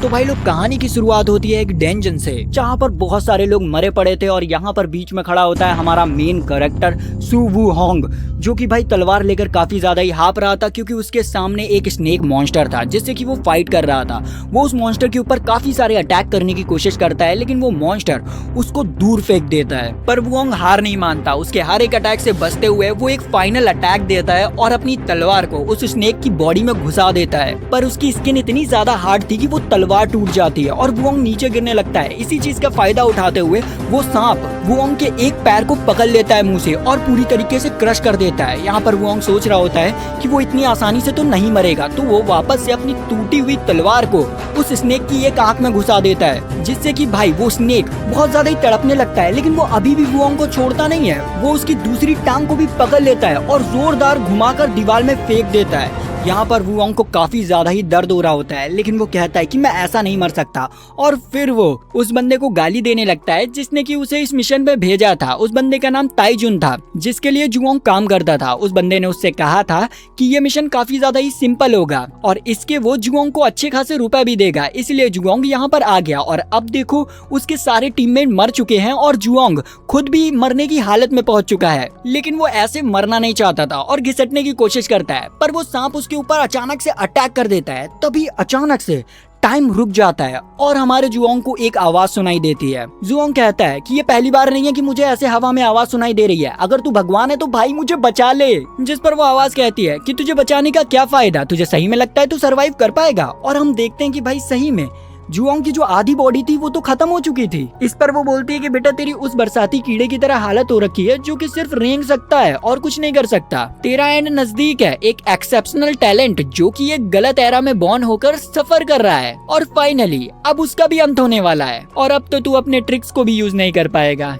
तो भाई लोग कहानी की शुरुआत होती है एक डेंजन से, जहाँ पर बहुत सारे लोग मरे पड़े थे और यहाँ पर बीच में खड़ा होता है हमारा मेन कैरेक्टर सू वू होंग, जो कि भाई तलवार लेकर काफी ज्यादा ही हाफ रहा था क्योंकि उसके सामने एक स्नेक मॉन्स्टर था जिससे कि वो फाइट कर रहा था। वो उस मॉन्स्टर के ऊपर काफी सारे अटैक करने की कोशिश करता है लेकिन वो मॉन्स्टर उसको दूर फेंक देता है, पर वुओंग हार नहीं मानता। उसके हर एक अटैक से बचते हुए वो एक फाइनल अटैक देता है और अपनी तलवार को उस स्नेक की बॉडी में घुसा देता है, पर उसकी स्किन इतनी ज्यादा हार्ड थी कि वो तलवार टूट जाती है और वुओंग नीचे गिरने लगता है। इसी चीज का फायदा उठाते हुए वो सांप वुओंग के एक पैर को पकड़ लेता है मुंह से और पूरी तरीके से क्रश कर देता है। यहाँ पर वुओंग सोच रहा होता है कि वो इतनी आसानी से तो नहीं मरेगा, तो वो वापस से अपनी टूटी हुई तलवार को उस स्नेक की एक आंख में घुसा देता है, जिससे कि भाई वो स्नेक बहुत ज्यादा ही तड़पने लगता है। लेकिन वो अभी भी वुओंग को छोड़ता नहीं है, वो उसकी दूसरी टांग को भी पकड़ लेता है और जोरदार घुमाकर दीवार में फेंक देता है। यहाँ पर वुओंग को काफी ज्यादा ही दर्द हो रहा होता है, लेकिन वो कहता है कि मैं ऐसा नहीं मर सकता, और फिर वो उस बंदे को गाली देने लगता है जिसने कि उसे इस मिशन पे भेजा था। उस बंदे का नाम ताइजुन था जिसके लिए जुओंग काम करता था। उस बंदे ने उससे कहा था कि ये मिशन काफी ज्यादा ही सिंपल होगा और इसके वो जुओंग को अच्छे खासे रुपए भी देगा, इसलिए जुओंग यहाँ पर आ गया। और अब देखो उसके सारे टीममेट मर चुके हैं और जुओंग खुद भी मरने की हालत में पहुंच चुका है, लेकिन वो ऐसे मरना नहीं चाहता था और घिसटने की कोशिश करता है, पर वो सांप उसके ऊपर अचानक से अटैक कर देता है। तभी अचानक से टाइम रुक जाता है और हमारे जुओंग को एक आवाज सुनाई देती है। जुओंग कहता है कि ये पहली बार नहीं है कि मुझे ऐसे हवा में आवाज सुनाई दे रही है, अगर तू भगवान है तो भाई मुझे बचा ले। जिस पर वो आवाज कहती है कि तुझे बचाने का क्या फायदा, तुझे सही में लगता है तू सरवाइव कर पाएगा। और हम देखते हैं कि भाई सही में जुओंग की जो आधी बॉडी थी वो तो खत्म हो चुकी थी। इस पर वो बोलती है कि बेटा तेरी उस बरसाती कीड़े की तरह हालत हो रखी है जो कि सिर्फ रेंग सकता है और कुछ नहीं कर सकता। तेरा एंड नजदीक है, एक एक्सेप्शनल टैलेंट जो कि एक गलत एरा में बॉर्न होकर सफर कर रहा है और फाइनली अब उसका भी अंत होने वाला है और अब तो तू अपने ट्रिक्स को भी यूज नहीं कर पाएगा।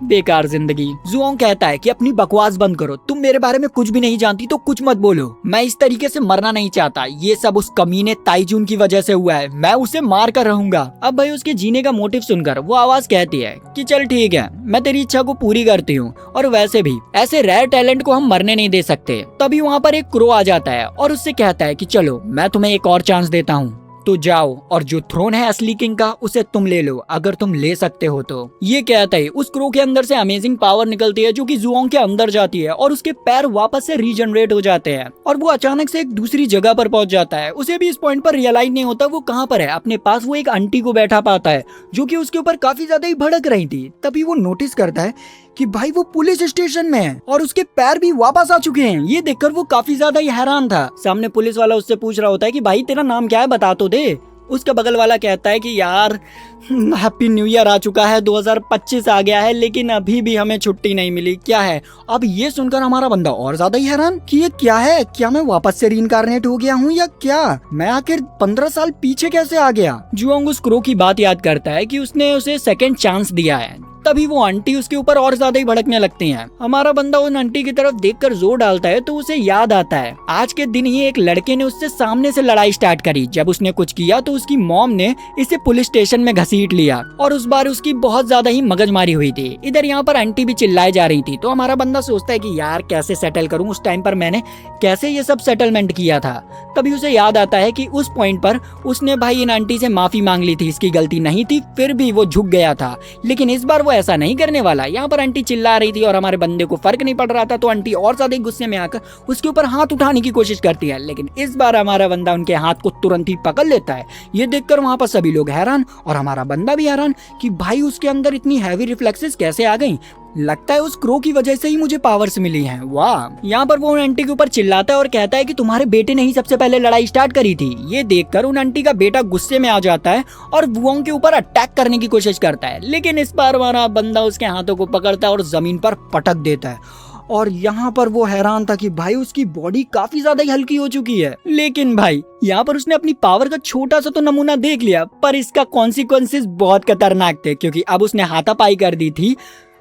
बेकार जिंदगी। जुओंग कहता है कि अपनी बकवास बंद करो, तुम मेरे बारे में कुछ भी नहीं जानती तो कुछ मत बोलो, मैं इस तरीके से मरना नहीं चाहता, ये सब उस कमीने ताइजुन की वजह से हुआ है, मैं उसे मार कर रहूंगा। अब भाई उसके जीने का मोटिव सुनकर वो आवाज कहती है कि चल ठीक है, मैं तेरी इच्छा को पूरी करती हूँ, और वैसे भी ऐसे रेयर टैलेंट को हम मरने नहीं दे सकते। तभी वहाँ पर एक क्रो आ जाता है और उससे कहता है कि चलो मैं तुम्हें एक और चांस देता हूँ, तो जाओ और जो थ्रोन है असली किंग का उसे तुम ले लो, अगर तुम ले सकते हो तो। ये कहते ही उस क्रो के अंदर से अमेजिंग पावर निकलती है जो कि जुओंग के अंदर जाती है और उसके पैर वापस से रीजनरेट हो जाते हैं और वो अचानक से एक दूसरी जगह पर पहुंच जाता है। उसे भी इस पॉइंट पर रियलाइज नहीं होता वो कहाँ पर है। अपने पास वो एक आंटी को बैठा पाता है जो कि उसके ऊपर काफी ज्यादा ही भड़क रही थी। तभी वो नोटिस करता है कि भाई वो पुलिस स्टेशन में है और उसके पैर भी वापस आ चुके हैं। ये देखकर वो काफी ज्यादा ही हैरान था। सामने पुलिस वाला उससे पूछ रहा होता है कि भाई तेरा नाम क्या है, बता तो दे। उसका बगल वाला कहता है कि यार हैप्पी न्यू ईयर आ चुका है, 2025 आ गया है, लेकिन अभी भी हमें छुट्टी नहीं मिली, क्या है। अब ये सुनकर हमारा बंदा और ज्यादा ही हैरान कि ये क्या है, क्या मैं वापस से रीइंकार्नेट हो गया हूँ या क्या, मैं आखिर 15 साल पीछे कैसे आ गया। जुओंग उस क्रो की बात याद करता है कि उसने उसे सेकंड चांस दिया है। तभी वो आंटी उसके ऊपर और ज्यादा ही भड़कने लगती हैं। हमारा बंदा उन आंटी की तरफ देखकर जोर डालता है तो उसे याद आता है आज के दिन ही एक लड़के ने उससे सामने से लड़ाई स्टार्ट करी। जब उसने कुछ किया तो उसकी मॉम ने इसे पुलिस स्टेशन में घसीट लिया और उस बार उसकी बहुत ज्यादा ही मगजमारी हुई थी। इधर यहाँ पर आंटी भी चिल्लाई जा रही थी। तो हमारा बंदा सोचता है कि यार कैसे सेटल करूँ, उस टाइम पर मैंने कैसे ये सब सेटलमेंट किया था। तभी उसे याद आता है कि उस पॉइंट पर उसने भाई इन आंटी से माफी मांग ली थी, इसकी गलती नहीं थी, फिर भी वो झुक गया था, लेकिन इस बार वो ऐसा नहीं करने वाला। यहाँ पर आंटी चिल्ला रही थी और हमारे बंदे को फर्क नहीं पड़ रहा था, तो आंटी और ज्यादा गुस्से में आकर उसके ऊपर हाथ उठाने की कोशिश करती है, लेकिन इस बार हमारा बंदा उनके हाथ को तुरंत ही पकड़ लेता है। ये देखकर वहाँ पर सभी लोग हैरान और हमारा बंदा भी हैरान कि भाई उसके अंदर इतनी हैवी रिफ्लेक्सेस कैसे आ गई। लगता है उस क्रो की वजह से ही मुझे पावर्स मिली हैं, वाह। यहाँ पर वो उन आंटी के ऊपर चिल्लाता है और कहता है कि तुम्हारे बेटे ने ही सबसे पहले लड़ाई स्टार्ट करी थी। ये देखकर उन आंटी का बेटा गुस्से में आ जाता है और वुओंग के ऊपर अटैक करने की कोशिश करता है, लेकिन इस बार हमारा बंदा उसके हाथों को पकड़ता है और जमीन पर पटक देता है। और यहाँ पर वो हैरान था कि भाई उसकी बॉडी काफी ज्यादा ही हल्की हो चुकी है, लेकिन भाई यहाँ पर उसने अपनी पावर का छोटा सा तो नमूना देख लिया, पर इसका कॉन्सिक्वेंसेस बहुत खतरनाक थे, क्योंकि अब उसने हाथापाई कर दी थी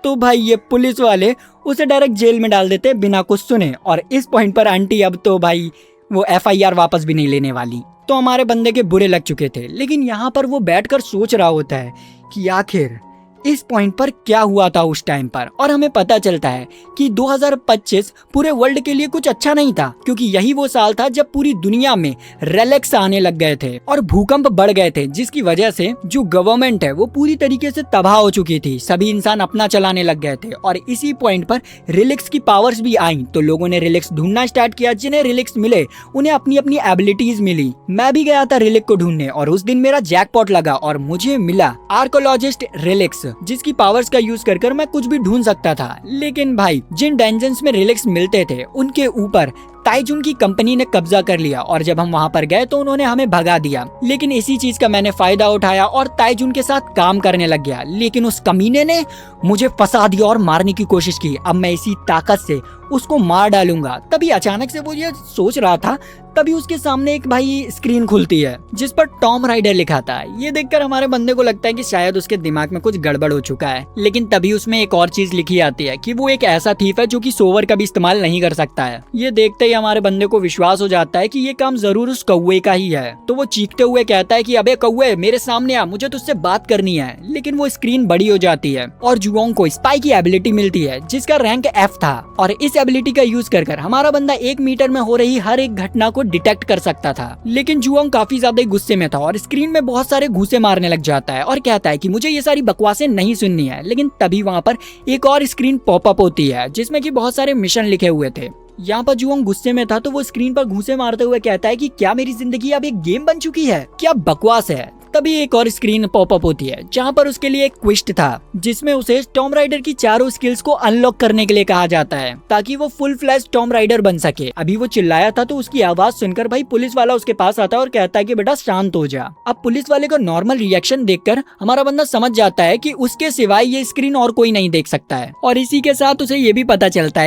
तो भाई ये पुलिस वाले उसे डायरेक्ट जेल में डाल देते बिना कुछ सुने। और इस पॉइंट पर आंटी अब तो भाई वो FIR वापस भी नहीं लेने वाली। तो हमारे बंदे के बुरे लग चुके थे, लेकिन यहाँ पर वो बैठकर सोच रहा होता है कि आखिर इस पॉइंट पर क्या हुआ था उस टाइम पर, और हमें पता चलता है कि 2025 पूरे वर्ल्ड के लिए कुछ अच्छा नहीं था, क्योंकि यही वो साल था जब पूरी दुनिया में रेलेक्स आने लग गए थे और भूकंप बढ़ गए थे, जिसकी वजह से जो गवर्नमेंट है वो पूरी तरीके से तबाह हो चुकी थी। सभी इंसान अपना चलाने लग गए थे और इसी पॉइंट पर रिलिक्स की पावर्स भी आई, तो लोगों ने रिलिक्स ढूंढना स्टार्ट किया। जिन्हें रिलिक्स मिले उन्हें अपनी अपनी एबिलिटीज मिली। मैं भी गया था रिलिक को ढूंढने और उस दिन मेरा जैकपॉट लगा और मुझे मिला आर्कोलॉजिस्ट रिलिक्स, जिसकी पावर्स का यूज कर मैं कुछ भी ढूंढ सकता था। लेकिन भाई जिन डेंजन्स में रिलिक्स मिलते थे उनके ऊपर ताइजुन की कंपनी ने कब्जा कर लिया और जब हम वहां पर गए तो उन्होंने हमें भगा दिया। लेकिन इसी चीज का मैंने फायदा उठाया और ताइजुन के साथ काम करने लग गया। लेकिन उस कमीने ने मुझे फंसा दिया और मारने की कोशिश की। अब मैं इसी ताकत से उसको मार डालूंगा। तभी अचानक से वो ये सोच रहा था, तभी उसके सामने एक भाई स्क्रीन खुलती है जिस पर टॉम राइडर लिखा था। ये देखकर हमारे बंदे को लगता है कि शायद उसके दिमाग में कुछ गड़बड़ हो चुका है। लेकिन तभी उसमें एक और चीज लिखी आती है कि वो एक ऐसा थीफ है जो कि सोवर का भी इस्तेमाल नहीं कर सकता है। ये देखते ही हमारे बंदे को विश्वास हो जाता है कि ये काम जरूर उस कौवे का ही है। तो वो चीखते हुए कहता है कि अबे कौवे, मेरे सामने आ, मुझे तुझसे बात करनी है। लेकिन वो स्क्रीन बड़ी हो जाती है और जुओंग को स्पाई की एबिलिटी मिलती है जिसका रैंक F था, और इस एबिलिटी का यूज कर हमारा बंदा 1 मीटर में हो रही हर एक घटना को डिटेक्ट कर सकता था। लेकिन जुओंग काफी ज्यादा गुस्से में था और स्क्रीन में बहुत सारे घूसे मारने लग जाता है और कहता है कि मुझे ये सारी बकवासें नहीं सुननी है। लेकिन तभी वहाँ पर एक और स्क्रीन पॉपअप होती है जिसमें कि बहुत सारे मिशन लिखे हुए थे। यहाँ पर जुओंग गुस्से में था तो वो स्क्रीन पर घूसे मारते हुए कहता है कि क्या मेरी जिंदगी अब एक गेम बन चुकी है, क्या बकवास है। तभी एक और स्क्रीन पॉपअप होती है जहाँ पर उसके लिए एक क्विस्ट था जिसमें उसे टॉम राइडर की चारों स्किल्स को अनलॉक करने के लिए कहा जाता है ताकि वो फुल फ्लैश टॉम राइडर बन सके। अभी वो चिल्लाया था तो उसकी आवाज सुनकर भाई पुलिस वाला उसके पास आता है और कहता है कि बेटा शांत हो जा। अब पुलिस वाले का नॉर्मल रिएक्शन देखकर हमारा बंदा समझ जाता है कि उसके सिवाय ये स्क्रीन और कोई नहीं देख सकता है। और इसी के साथ उसे ये भी पता चलता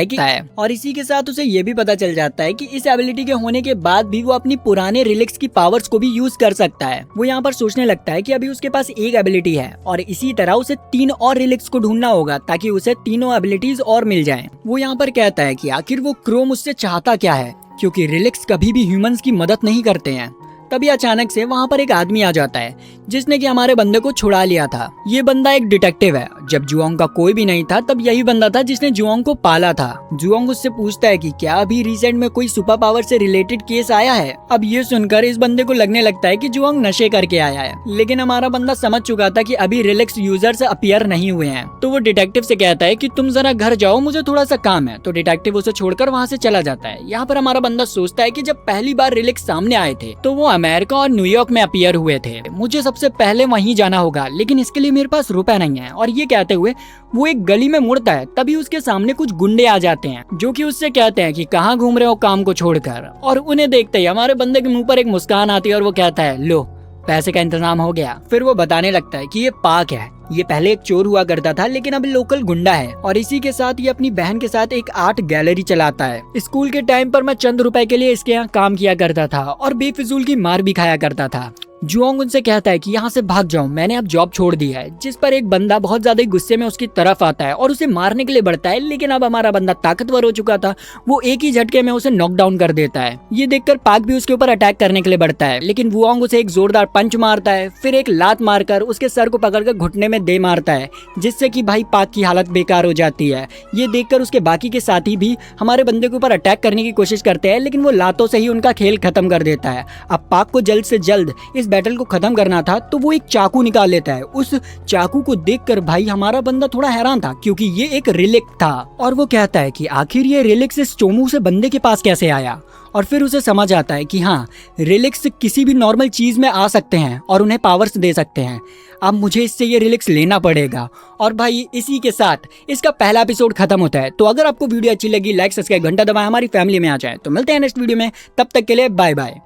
है कि इस एबिलिटी के होने के बाद भी वो अपनी पुराने रिलिक्स की पावर्स को भी यूज कर सकता है। वो यहाँ पर सोचने लगता है कि अभी उसके पास एक एबिलिटी है और इसी तरह उसे 3 और रिलिक्स को ढूंढना होगा ताकि उसे तीनों एबिलिटीज और मिल जाएं। वो यहाँ पर कहता है कि आखिर वो क्रो मुझसे चाहता क्या है, क्योंकि रिलिक्स कभी भी ह्यूमंस की मदद नहीं करते हैं। तभी अचानक से वहाँ पर एक आदमी आ जाता है जिसने कि हमारे बंदे को छुड़ा लिया था। ये बंदा एक डिटेक्टिव है। जब जुओंग का कोई भी नहीं था तब यही बंदा था जिसने जुओंग को पाला था। जुओंग उससे पूछता है कि क्या अभी रिसेंट में कोई सुपर पावर से रिलेटेड केस आया है। अब ये सुनकर इस बंदे को लगने लगता है कि जुओंग नशे करके आया है, लेकिन हमारा बंदा समझ चुका था कि अभी रिलैक्स यूजर्स अपीयर नहीं हुए हैं। तो वो डिटेक्टिव से कहता है कि तुम जरा घर जाओ, मुझे थोड़ा सा काम है। तो डिटेक्टिव उसे छोड़कर वहाँ से चला जाता है। यहाँ पर हमारा बंदा सोचता है कि जब पहली बार रिलैक्स सामने आए थे तो वो अमेरिका और न्यूयॉर्क में अपीयर हुए थे, मुझे सबसे पहले वहीं जाना होगा, लेकिन इसके लिए मेरे पास रुपए नहीं है। और ये कहते हुए वो एक गली में मुड़ता है। तभी उसके सामने कुछ गुंडे आ जाते हैं जो कि उससे कहते हैं कि कहाँ घूम रहे हो काम को छोड़कर। और उन्हें देखते ही हमारे बंदे के मुंह पर एक मुस्कान आती है और वो कहता है लो पैसे का इंतजाम हो गया। फिर वो बताने लगता है कि ये पार्क है, ये पहले एक चोर हुआ करता था लेकिन अब लोकल गुंडा है। और इसी के साथ ये अपनी बहन के साथ एक आर्ट गैलरी चलाता है। स्कूल के टाइम पर मैं चंद रुपए के लिए इसके यहाँ काम किया करता था और बेफिजूल की मार भी खाया करता था। जुओंग उनसे कहता है कि यहाँ से भाग जाओ, मैंने अब जॉब छोड़ दी है। जिस पर एक बंदा बहुत ज्यादा गुस्से में उसकी तरफ आता है और उसे मारने के लिए बढ़ता है, लेकिन अब हमारा बंदा ताकतवर हो चुका था, वो एक ही झटके में उसे नॉकडाउन कर देता है। ये देखकर पाक भी उसके ऊपर अटैक करने के लिए बढ़ता है, लेकिन वुओंग उसे एक जोरदार पंच मारता है, फिर एक लात मारकर उसके सर को पकड़कर घुटने में दे मारता है, जिससे कि भाई पाक की हालत बेकार हो जाती है। ये देखकर उसके बाकी के साथी भी हमारे बंदे के ऊपर अटैक करने की कोशिश करते हैं, लेकिन वो लातों से ही उनका खेल खत्म कर देता है। अब पाक को जल्द से जल्द इस बैटल को खत्म करना था तो वो एक चाकू निकाल लेता है। उस चाकू को देखकर भाई हमारा बंदा थोड़ा हैरान था, क्योंकि ये एक रिलिक था। और वो कहता है कि आखिर ये रिलिक्स इस चोमू से बंदे के पास कैसे आया। और फिर उसे समझ आता है कि हाँ, रिलिक्स किसी भी नॉर्मल चीज में आ सकते हैं और उन्हें पावर्स दे सकते हैं। अब मुझे इससे ये रिलिक्स लेना पड़ेगा। और भाई इसी के साथ इसका पहला एपिसोड खत्म होता है। तो अगर आपको वीडियो अच्छी लगी, लाइक सब्सक्राइब घंटा दबाएं, हमारी फैमिली में आ जाए। तो मिलते हैं नेक्स्ट वीडियो में, तब तक के लिए बाय बाय।